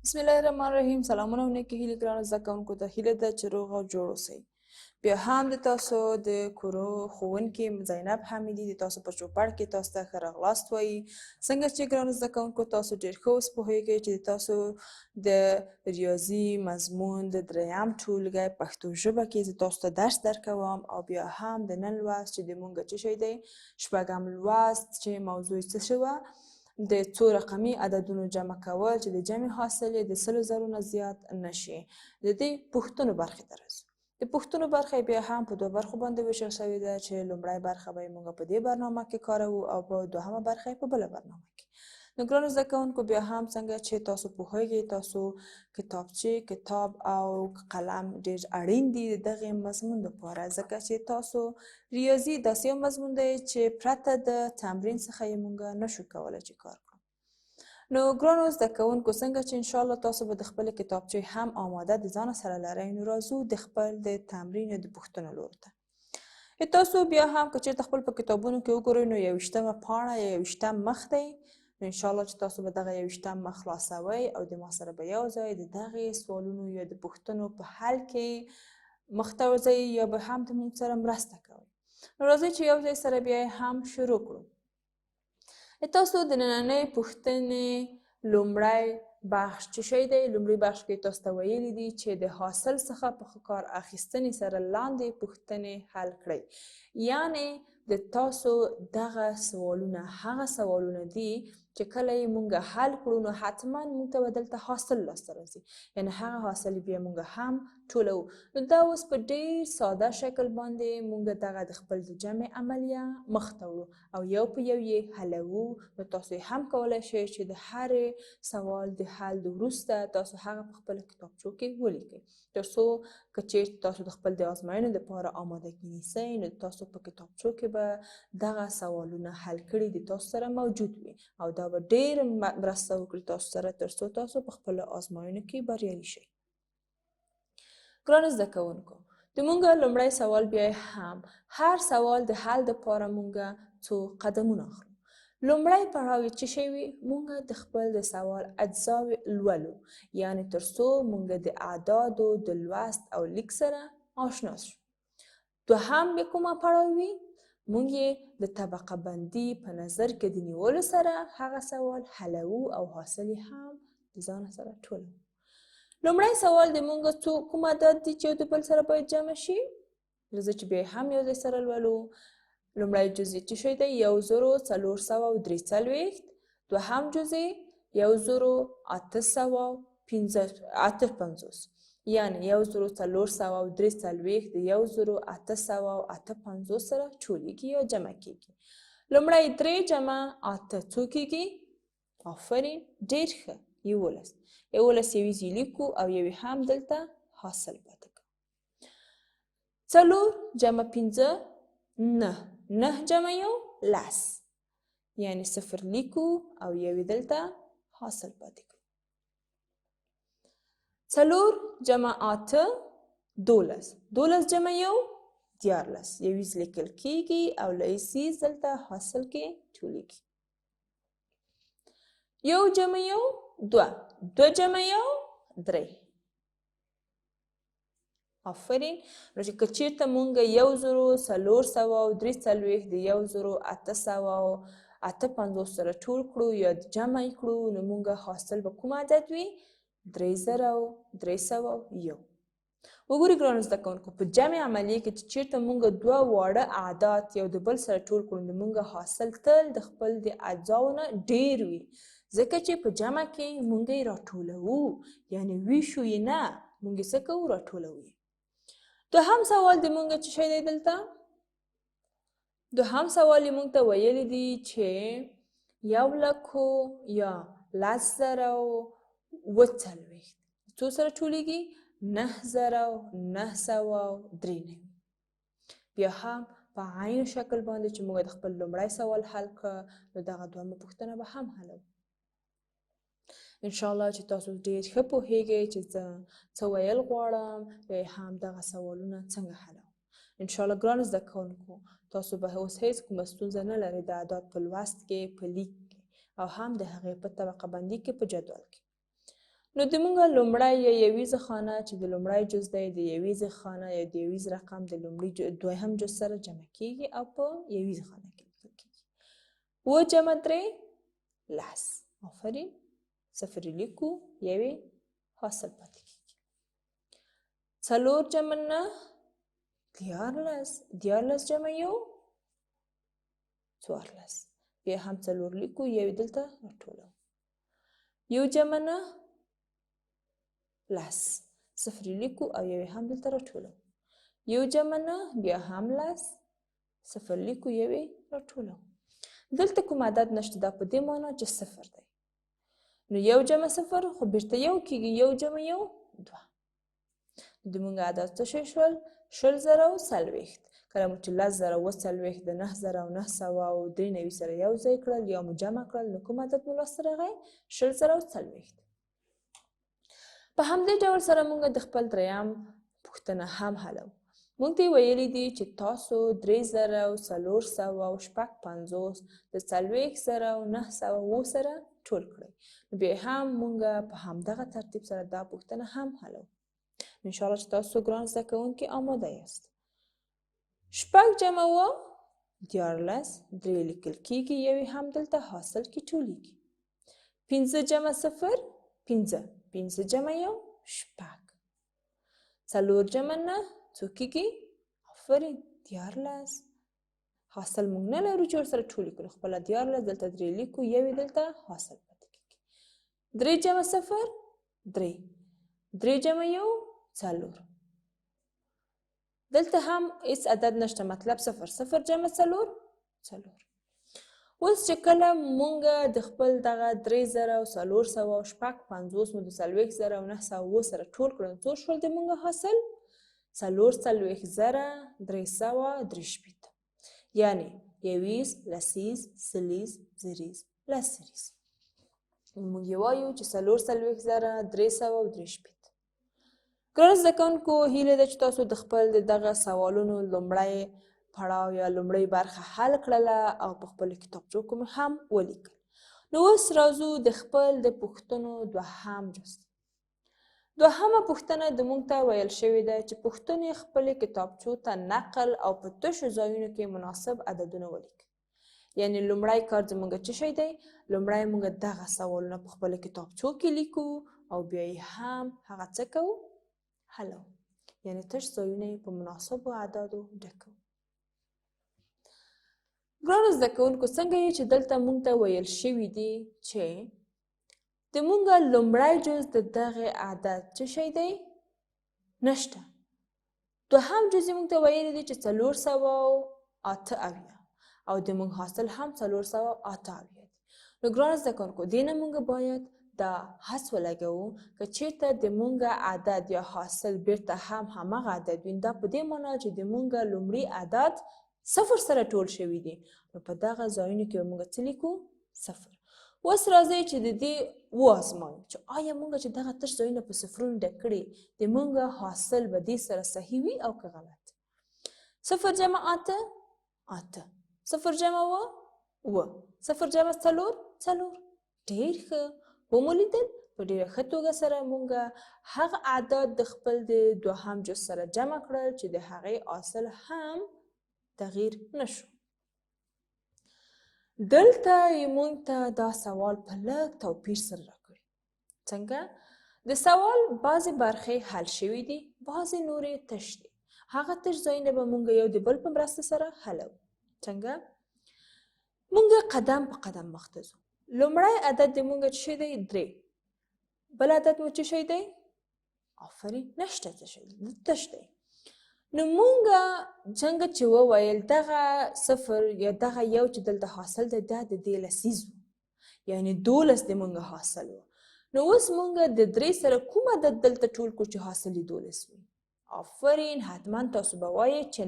بسم الله الرحمن الرحیم. سلامونه او نیکې هیلې ګرانو زده کوونکو ته هیله ده چې روغ او جوړ اوسئ. بیا هم د تاسو د کورو ښوونکې زینب حمیدي د تاسو په چوپړ کې تاسو ته ښه راغلاست وایي. څنګه چې ګرانو زده کوونکو تاسو ډېر ښه اوس پوهیږئ چې تاسو د ریاضي مضمون د دریم ټولګی پښتو ژبه کې زه تاسو ته درس درکوم او بیا هم د نن لوست چې د مونږ څه شی دی شپږم لوست چې موضوع یې څه شوه د څو رقمي عددونو جمع کول چې د جمع حاصل یې د 100,000 نه زیات نشي. د دې پوښتنو برخې ته راځو. د پوښتنو برخه بیا هم په دوه برخو باندې ویشل شوې ده چې لومړی برخه به یې موږ په دې برنامه کې کاروو او په دوهمه برخه یې په بله برنامه کې. نو ګرانو زده کوونکو بیا هم څنګه چې تاسو پوهیږئ تاسو کتابچې کتاب او قلم ډېر اړین دي د دغې مضمون لپاره ځکه چې تاسو ریاضي داسې یو مضمون دی چې پرته د تمرین څخه یې موږ نشو کولی چې کار کړو. نو ګرانو زده کوونکو څنګه چې انشاءالله تاسو به د خپلې کتابچې هم آماده د ځانه سره لرئ نو راځو د خپل د تمرین د پوښتنو لور ته. تاسو بیا هم که چېرته خپل په کتابونو کې وګورئ نو 21مه پاڼه یا 21م مخ دی. نو انشاءالله چې تاسو به دغه 21م مخ خلاصوئ او د ما سره به یو ځای د دغې سوالونو یا د پوښتنو په حل کې مخ ته وځئ یا به هم د موږ سره مرسته کوئ. نو راځئ چې یو ځای سره بیا هم شروع کړو. تاسو د نننۍ پوښتنې لومړی بخش څه شی دی؟ لومړي بخش کې تاسو ته ویلي دي چې د حاصل څخه په ښه کار اخیستنې سره لاندې پوښتنې حل کړئ. یعنې د تاسو دغه سوالونه هغه سوالونه دي چې کله یې مونږ حل کړو نو حتما مونږ ته به دلته حاصل لاسته راځي. یعنې هغه حاصل بیا مونږ هم ټولوو. نو دا اوس په ډېر ساده شکل باندې مونږ دغه د خپل د جمع عملیه مخ ته وړو او یو په یو یې حلوو. نو تاسو هم کولی شئ چې د هرې سوال د حل وروسته تاسو هغه په خپله کتابچو کې ولیکئ تر څو که چېرته تاسو د خپل د ازموینې لپاره آمادګي نیسئ نو تاسو په کتابچو کې به دغه سوالونه حل کړي د تاسو سره موجود وي او دا به ډېره مرسته وکړي تاسو سره تر څو تاسو په خپلو ازموینو کې بریالي شئ. ګرانو زده کوونکو د مونږ لومړی سوال بیا هم هر سوال د حل دپاره مونږ څو قدمونه اخلو. لومړی پړاو یې څه شی وي؟ مونږ د خپل د سوال اجزاوې لولو یعنې تر څو مونږ د اعدادو د لوست او لیک سره آشنا شو. دوهم بیا کومه پړاو وي؟ مونږ یې د طبقه بندي په نظر کې د نیولو سره هغه سوال حلوو او حاصل یې هم د ځانه سره ټولوو. لومړی سوال د مونږ کوم عدد دي چې یو د بل سره باید جمع شي؟ راځئ چې بیا هم یو ځای سره لولو. لومړی جزء څه شی دی؟ 1443. دوهم جزء 1858 یعنې 1443 د 1858 سره ټولیږي یا جمع کیږي. لومړی 3 جمع 8 څو کیږي؟ آفرین ډېر ښه 11. 11 یویزې لیکو او یوې هم دلته حاصل پاتې کوو. 4 جمع 5 9. 9 جمع 1 10 یعنې 0 لیکو او یوې دلته حاصل پاتې کوو. 4 جمع 8 12. 12 جمع 1 14. یویز لیکل کیږي او لسیز دلته حاصل کې ټولیږي. 1 جمع 1 2. 2 جمع 1 3. آفرین. نو چې که چېرته مونږ 1443 د 1858 سره ټول کړو یا جمع یې کړو نو مونږ حاصل به کوم عدد وي؟ 3301. وګورئ ګرانو زده کوونکو په جمع عملیې کې چې چېرته مونږ دوه واړه اعداد یو د بل سره ټول کړو نو مونږ حاصل تل د خپل د اجزاو نه ډېر وي ځکه چې په جمع کې مونږ یې راټولوو یعنې ویشو یې نه مونږ یې څه کوو؟ راټولوو یې. دوهم سوال د مونږ څه شی دی دلته؟ دوهم سوال یې مونږ ته ویلی دي چې 100,000 یا 10,040 څو سره ټولیږي؟ 9,993. بیا هم په عین شکل باندې چې موږ د خپل لومړی سوال حل کړ نو دغه دوهمه پوښتنه به هم حلوو. انشاءالله چې تاسو ډېر ښه پوهیږئ چې زه څه ویل غواړم یا هم دغه سوالونه څنګه حلوم. انشاءالله ګرانو زده کوونکو تاسو به اوس هیڅ کومه ستونزه نه لرئ د اعداد په لوست کې، په لیک کې او هم د هغې په طبقه بندي کې په جدول کې. نو د مونږه لومړی یا یویزه خانه چې د لومړی جز دی د یویزې خانه یا د یویز رقم د لومړي دویم جز سره جمع کیږي او په یویزه خانه کې لیکل کیږي. 7 جمع 3 لس. آفرین. صفر لیکو یوې حاصل پاتې کیږي. 4 جمع 9 دیارلس. دیارلس جمع 1 څوارلس. بیا هم 4 لیکو یوې دلته راټولو. 1 جمع 9 لس. صفر لیکو او یوې هم دلته راټولو. 1 جمع 9 بیا هم لس. صفر لیکو یوې راټولو. دلته کوم عدد نشته، دا په دې معنا چې صفر دی. نو 1 جمع صفر خو بیرته 1 کیږي. 1 جمع 1 2. د مونږ عدد څه شي شول؟ 0,40. کله مو چې 10,40 د 9,900 او 93 سره یو ځای کړل یا مو جمع کړل، نو کوم عدد مو لاسته راغی؟ 0,40. په همدې ډول سره مونږ د خپل دریم پوښتنه هم حلو. مونږ ته ویلي دي چې تاسو 3,450 د 40,900 سره ټول کړئ. نو بیا هم مونږ په همدغه ترتیب سره دا پوښتنه هم حلو. انشاءالله چې تاسو ګران زده کوونکي آماده یاست. 6 جمع 7 14. 3 لیکل کیږي، یوې هم دلته حاصل کې ټولیږي. 15 جمع 0 15. 15 جمع 1 6. 4 جمع 9 څو کیږي؟ آفرین 14. حاصل مونږ نه لرو چې ورسره ټولې کړو، خپله 14 دلته 3 لیکو، یوې دلته حاصل پاتې کیږي. 3 جمع 0 3. 3 جمع 1 4. دلته هم هیڅ عدد نشته، مطلب 0. 0 جمع 4 4. اوس چې کله مونږ د خپل دغه 3,450 مو د 40,900 سره ټول کړو، څو شول د مونږ حاصل؟ 4,363. یعنی یویز لسیز سلیز زریز لسریز. مونږ یې وایو چې 4,363. ګرانو زده کوونکو، هیله ده چې تاسو د خپل دغه سوالونو لومړی پړاو یا لومړۍ برخه حل کړله او په خپلو کتابچو کې هم ولیکل. نو اوس راځو د خپل د پوښتنو دوهم جز. دوهمه پوښتنه د مونږ ته ویل شوې ده چې پوښتنې خپلې کتابچو ته نقل او په تشو ځایونو کې مناسب عددونه ولیکئ. یعنی لومړی کار زموږ څه شی دی؟ لومړی مونږ دغه سوالونه په خپلو کتابچو کې لیکو او بیا یې هم هغه څه کوو؟ حلو. یعنی تش ځایونه یې په مناسبو اعدادو ډکوو. ګرانو زده کوونکو، څنګه یې چې دلته مونږ ته ویل شوي دي چې د مونږ لومړی جز د دغه عدد څه شی دی؟ نشته. دوهم جز یې مونږ ته ویلي دي چې 488 او د مونږ حاصل هم 488 دی. نو ګرانو زده کوونکو، دې نه مونږ باید دا حس ولګوو که چېرته د مونږ عدد یا حاصل بیرته هم همغه عدد وي، دا په دې معنا چې د مونږ لومړي عدد 0 سره ټول شوي دي، نو په دغه ځایونو کې به مونږ څه لیکو؟ 0. اوس راځئ چې د دې وازمایو چې آیا مونږ چې دغه تش ځایونه په صفرونو ډک کړي، د مونږ حاصل به دې سره صحیح وي او که غلط؟ 0 جمع 8 8. 0 جمع 7 0 جمع 4 4. ډېر ښه. ومو لیدل؟ په ډېره ښه توګه سره مونږ هغه اعداد د خپل د دوهم جز سره جمع کړل چې د هغې حاصل هم تغییر نشو. دلته یې مونږ ته دا سوال په لږ توپیر سره راکړی. څنګه؟ د سوال بعضې برخې حل شوي دي، بعضې نورې تش دي. هغه تش ځایونه به مونږ یو د بل په مرسته سره حلو. څنګه؟ مونږ قدم په قدم مخته ځو. لومړی عدد د مونږ څه شی دی؟ 3. بل عدد مو څه شی دی؟ آفرین، نشته څه شی دی، تش دی. نو مونږ څنګه چې وویل دغه 0 یا دغه 1 چې دلته حاصل دی، دا د دې لسیز و، یعنی 12 د مونږ حاصل و. نو اوس مونږ د 3 سره کوم عدد دلته ټول کړو چې حاصل یې 12 وي؟ آفرین، حتما تاسو به وایئ چې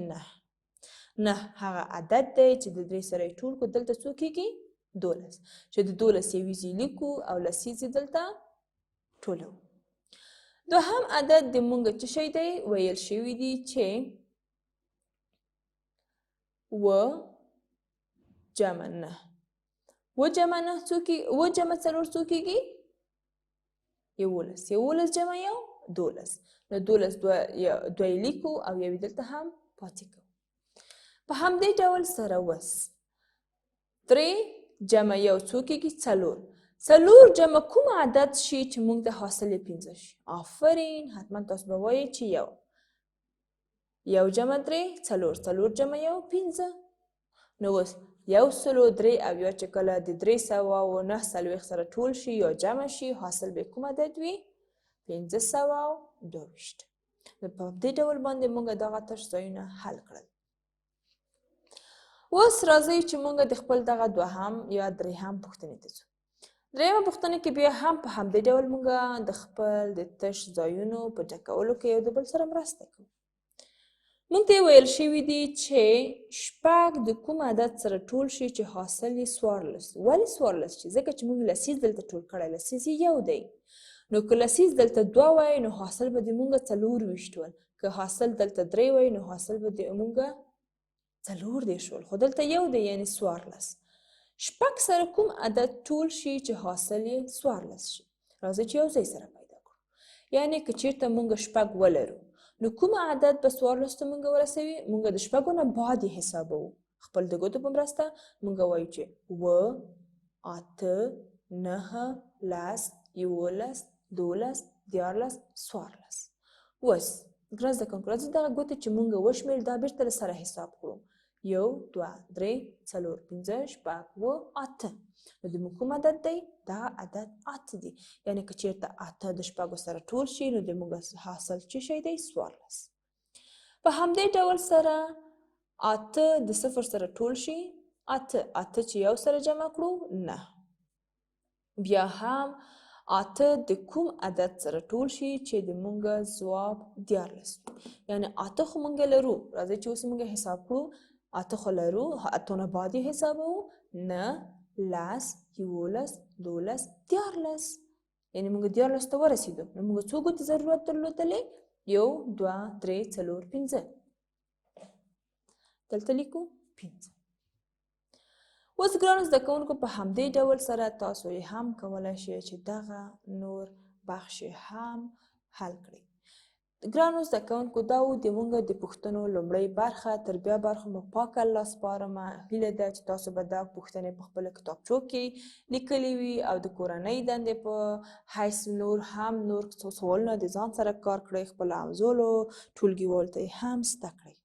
9 هغه عدد دی چې د 3 سره یې ټول کړو، دلته څو کېږي؟ 12. چې د 12 یویزې لیکو او لسیز یې دلته ټولو. دوهم عدد د مونږ څه شی دی؟ ویل شوي دي چې 7 جمع 9. 7 جمع 9 څو کېږي؟ 7 جمع 4 څو کېږي؟ 11 11 جمع یو 12 نو 12 دوه لیکو او یو دلته هم پاتې کوو. په همدې ډول سره اوس 3 جمع یو څو کېږي 4 جمع کوم عدد شي چې موږ د حاصل یې 15 شي؟ آفرین حتما تاسو به وایئ چې یو جمع 3 4 جمع یو 15. نو اوس 103 او یا چې کله د 349 سره ټول شي یا جمع شي حاصل به کوم عدد وي؟ 522. نو په دې ډول باندې موږ دغه تش ځایونه حل کړل. اوس راځئ چې موږ د خپل دغه دوهم یا درېیم پوښتنې ته ځو. درېیمه پوښتنه کې بیا هم په همدې ډول موږ د خپل د تش ځایونو په ډکولو کې یو د بل سره مرسته کوو. موږ ته ویل شوي دي چې 6 د کوم عدد سره ټول شي چې حاصل یې 14. ولې 14 شي؟ ځکه چې موږ لسیز دلته ټول کړی، لسیز یې یو دی. نو که لسیز دلته 2 وای نو حاصل به د موږ 24 ول. که حاصل دلته 3 وای نو حاصل به د موږ 40 ول. خو دلته یو دی یعنی 14. 6 سره کوم عدد ټول شي چې حاصل یې 14 شي؟ راځئ چې یو ځای سره پیدا کړو. یعنی که چیرته موږ 6 ولرو نو کوم عدد به 14 ته موږ ورسوي؟ موږ د 6 نه بعد یې حسابوو. خپل د ګوتو په مرسته موږ وایو چې 8 9 10 11 12 14 14. اوس ګران زده کوونکو راځئ دغه ګوتې چې موږ وشمېرو دا بېرته له سره حساب کړو. 1 2 3 4 5 6 7 8. نو د موږ کوم عدد دی؟ دا عدد 8 دی. یعنی که چیرته 8 د 6 سره ټول شي نو د موږ حاصل څه شی دی؟ 14. په همدې ډول سره 8 د 0 سره ټول شي 8 چې یو سره جمع کړو 9. بیا هم 8 د کوم عدد سره ټول شي چې د موږ ځواب 14. یعنی 8 خو موږ لرو. راځئ چې اوس موږ حساب کړو. 8 خو لرو، 8 نه بعد یې حسابوو 9 10 11 12 14. یعنی موږ 14 ته ورسېدو. نو موږ څو ګوتې ضرورت درلودلې؟ 1 2 3 4 5. دلته لیکو 5. اوس ګرانو زده کوونکو په همدې ډول سره تاسو یې هم کولی شئ چې دغه نور بخش هم حل کړئ. ګرانو زده کوونکو دا و د موږ د پوښتنو لومړۍ برخه. تر بیا برخو مو پاک الله سپارمه. هیله ده چې تاسو به دا پوښتنې په خپلو کتابچو کې لیکلي وي او د کورنۍ دندې په حیث نور سوالونه د ځان سره کار کړئ. خپلو همزولو ټولګیوالو ته یې هم زده کړئ.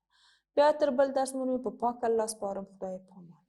بیا تر بل درس مو په پاک الله سپارم. خدای پامان.